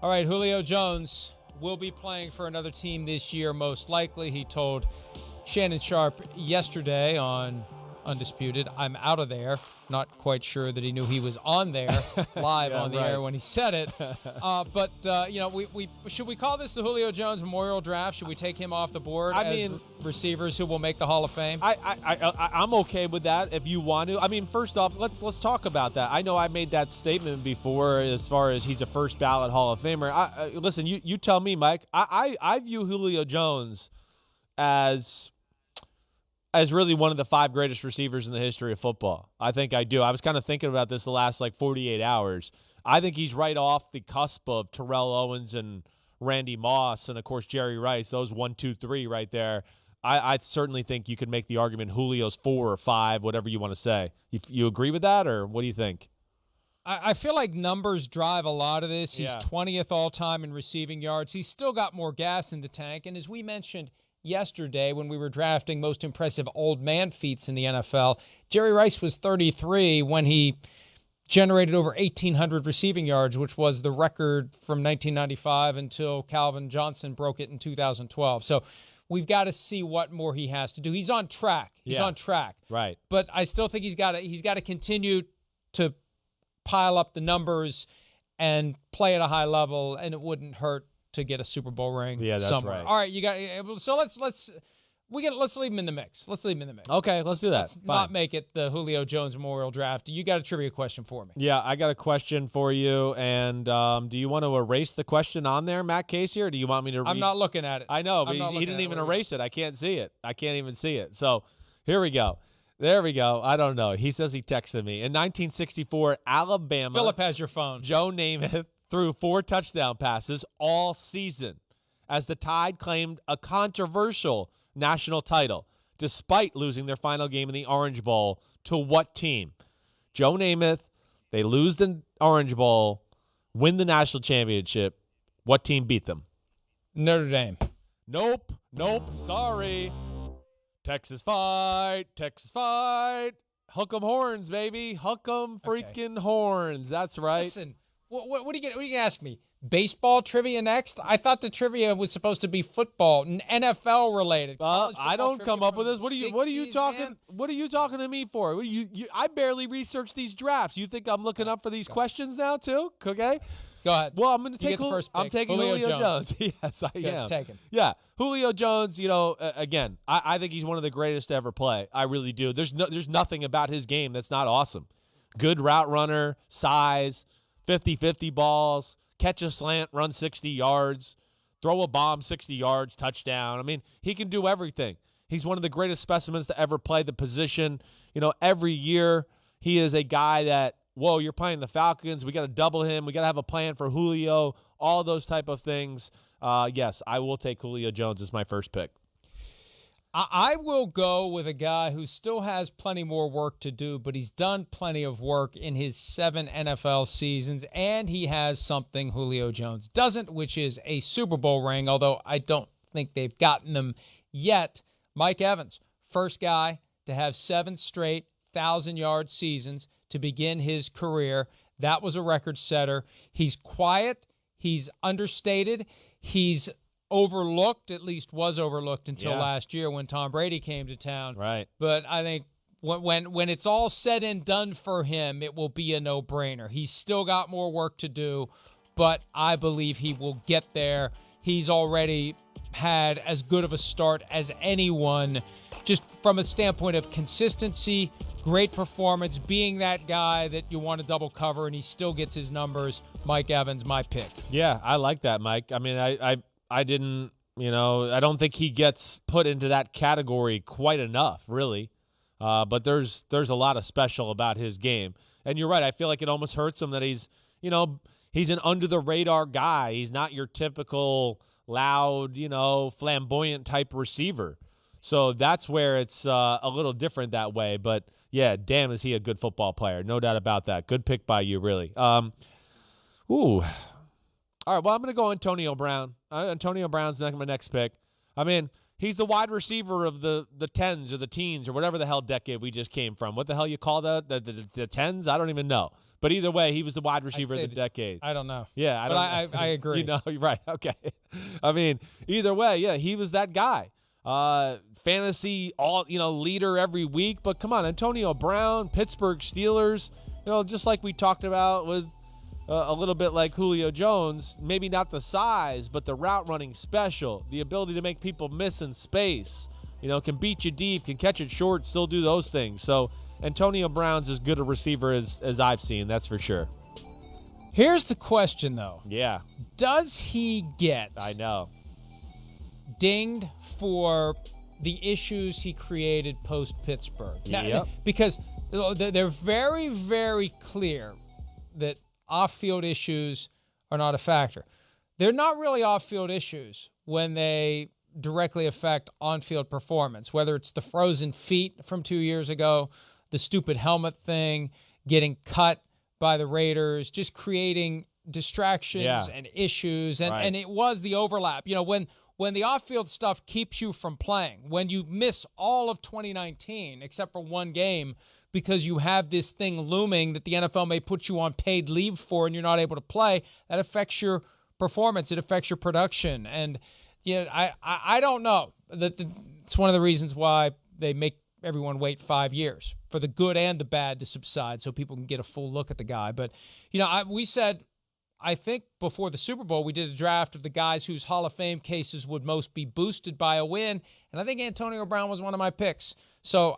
All right, Julio Jones will be playing for another team this year, most likely. He told Shannon Sharp yesterday on Undisputed, I'm out of there. Not quite sure that he knew he was on there live on the air when he said it. But should we call this the Julio Jones Memorial Draft? Should we take him off the board receivers who will make the Hall of Fame? I'm okay with that if you want to. I mean, first off, let's talk about that. I know I made that statement before as far as he's a first ballot Hall of Famer. Listen, you tell me, Mike. I view Julio Jones as really one of the 5 greatest receivers in the history of football. I think I do. I was kind of thinking about this the last 48 hours. I think he's right off the cusp of Terrell Owens and Randy Moss and, of course, Jerry Rice. Those 1, 2, 3 right there. I certainly think you could make the argument Julio's 4 or 5, whatever you want to say. You agree with that, or what do you think? I feel like numbers drive a lot of this. He's 20th all-time in receiving yards. He's still got more gas in the tank. And as we mentioned yesterday when we were drafting most impressive old man feats in the NFL, Jerry Rice was 33 when he generated over 1,800 receiving yards, which was the record from 1995 until Calvin Johnson broke it in 2012. So we've got to see what more he has to do. He's on track. He's on track. Right. But I still think he's got to continue to pile up the numbers and play at a high level, and it wouldn't hurt to get a Super Bowl ring somewhere. Right. All right, you got. So let's leave him in the mix. Let's leave him in the mix. Okay, let's do that. Let's not make it the Julio Jones Memorial Draft. You got a trivia question for me? Yeah, I got a question for you. And do you want to erase the question on there, Matt Casey, or do you want me to? I'm not looking at it. I know, but he didn't even erase it. I can't see it. I can't even see it. So here we go. There we go. I don't know. He says he texted me. In 1964, Alabama. Philip has your phone. Joe Namath threw 4 touchdown passes all season as the Tide claimed a controversial national title, despite losing their final game in the Orange Bowl to what team? Joe Namath, they lose the Orange Bowl, win the national championship. What team beat them? Notre Dame. Nope. Sorry. Texas fight. Hook 'em horns, baby. Hook 'em freaking horns. That's right. Listen, what are you going to ask me? Baseball trivia next? I thought the trivia was supposed to be football, NFL related. I don't come up with this. What are you talking? Man? What are you talking to me for? I barely researched these drafts. You think I'm looking up for these questions now too? Okay. Go ahead. Well, I'm going to take the first pick. I'm taking Julio Jones. Yes, I am. Take him. Yeah, Julio Jones. Again, I think he's one of the greatest to ever play. I really do. There's nothing about his game that's not awesome. Good route runner, size, 50-50 balls, catch a slant, run 60 yards, throw a bomb 60 yards, touchdown. I mean, he can do everything. He's one of the greatest specimens to ever play the position. Every year he is a guy that, whoa, you're playing the Falcons. We got to double him. We got to have a plan for Julio, all those type of things. Yes, I will take Julio Jones as my first pick. I will go with a guy who still has plenty more work to do, but he's done plenty of work in his 7 NFL seasons, and he has something Julio Jones doesn't, which is a Super Bowl ring, although I don't think they've gotten them yet. Mike Evans, first guy to have 7 straight 1,000-yard seasons to begin his career. That was a record setter. He's quiet. He's understated. He's overlooked, at least was overlooked until last year when Tom Brady came to town. Right. But I think when it's all said and done for him, it will be a no-brainer. He's still got more work to do, but I believe he will get there. He's already had as good of a start as anyone, just from a standpoint of consistency, great performance, being that guy that you want to double cover, and he still gets his numbers. Mike Evans, my pick. Yeah, I like that, Mike. I mean, I didn't, I don't think he gets put into that category quite enough, really. But there's a lot of special about his game. And you're right. I feel like it almost hurts him that he's an under-the-radar guy. He's not your typical loud, flamboyant type receiver. So that's where it's a little different that way. But, yeah, damn, is he a good football player. No doubt about that. Good pick by you, really. All right, well, I'm going to go Antonio Brown. Antonio Brown's my next pick. I mean, he's the wide receiver of the 10s or the teens or whatever the hell decade we just came from. What the hell you call that? The 10s? I don't even know. But either way, he was the wide receiver of the decade. I don't know. Yeah, I agree. You know, you're right. Okay. I mean, either way, yeah, he was that guy. Fantasy leader every week. But come on, Antonio Brown, Pittsburgh Steelers, just like we talked about with a little bit like Julio Jones, maybe not the size, but the route running special, the ability to make people miss in space, can beat you deep, can catch it short, still do those things. So Antonio Brown's as good a receiver as I've seen, that's for sure. Here's the question, though. Yeah. Does he get dinged for the issues he created post-Pittsburgh? Yep. Because they're very, very clear that off-field issues are not a factor. They're not really off-field issues when they directly affect on-field performance, whether it's the frozen feet from 2 years ago, the stupid helmet thing, getting cut by the Raiders, just creating distractions and issues. And it was the overlap. When the off-field stuff keeps you from playing, when you miss all of 2019 except for one game because you have this thing looming that the NFL may put you on paid leave for and you're not able to play, that affects your performance. It affects your production. And I don't know. It's one of the reasons why they make everyone wait 5 years for the good and the bad to subside so people can get a full look at the guy. But, we said, I think before the Super Bowl, we did a draft of the guys whose Hall of Fame cases would most be boosted by a win, and I think Antonio Brown was one of my picks. So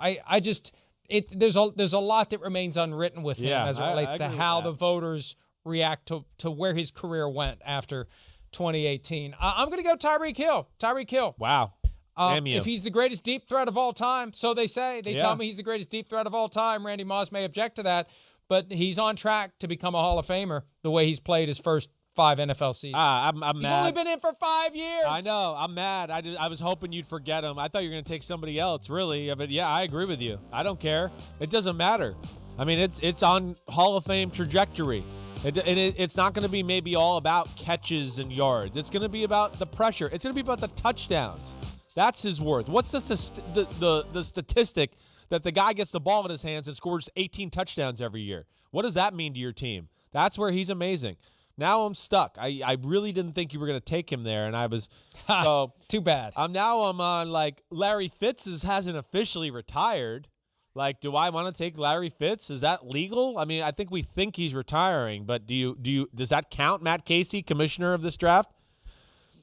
there's a lot that remains unwritten with him as it relates to how the voters react to where his career went after 2018. I'm going to go Tyreek Hill. Tyreek Hill. Wow. If he's the greatest deep threat of all time, so they say. They tell me he's the greatest deep threat of all time. Randy Moss may object to that, but he's on track to become a Hall of Famer the way he's played his first 5 NFL seasons. I'm mad. He's only been in for 5 years. I know. I'm mad. I was hoping you'd forget him. I thought you were going to take somebody else, really. But, yeah, I agree with you. I don't care. It doesn't matter. I mean, it's on Hall of Fame trajectory. It's not going to be maybe all about catches and yards. It's going to be about the pressure. It's going to be about the touchdowns. That's his worth. What's the statistic that the guy gets the ball in his hands and scores 18 touchdowns every year? What does that mean to your team? That's where he's amazing. Now I'm stuck. I really didn't think you were going to take him there, and I was so too bad. I'm on like Larry Fitz hasn't officially retired. Like, do I want to take Larry Fitz? Is that legal? I mean, I think we think he's retiring, but does that count? Matt Casey, commissioner of this draft?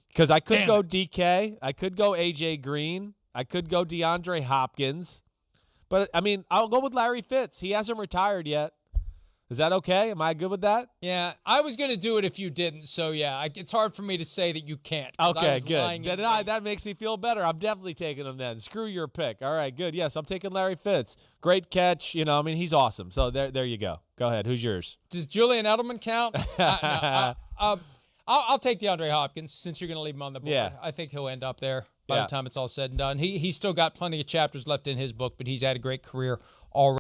Because I could go DK, I could go AJ Green, I could go DeAndre Hopkins, but I mean, I'll go with Larry Fitz. He hasn't retired yet. Is that okay? Am I good with that? Yeah, I was going to do it if you didn't, so yeah, it's hard for me to say that you can't. Okay, good. That makes me feel better. I'm definitely taking him then. Screw your pick. All right, good. Yes, I'm taking Larry Fitz. Great catch. He's awesome. So there you go. Go ahead. Who's yours? Does Julian Edelman count? I'll take DeAndre Hopkins since you're going to leave him on the board. Yeah. I think he'll end up there by the time it's all said and done. He's still got plenty of chapters left in his book, but he's had a great career already.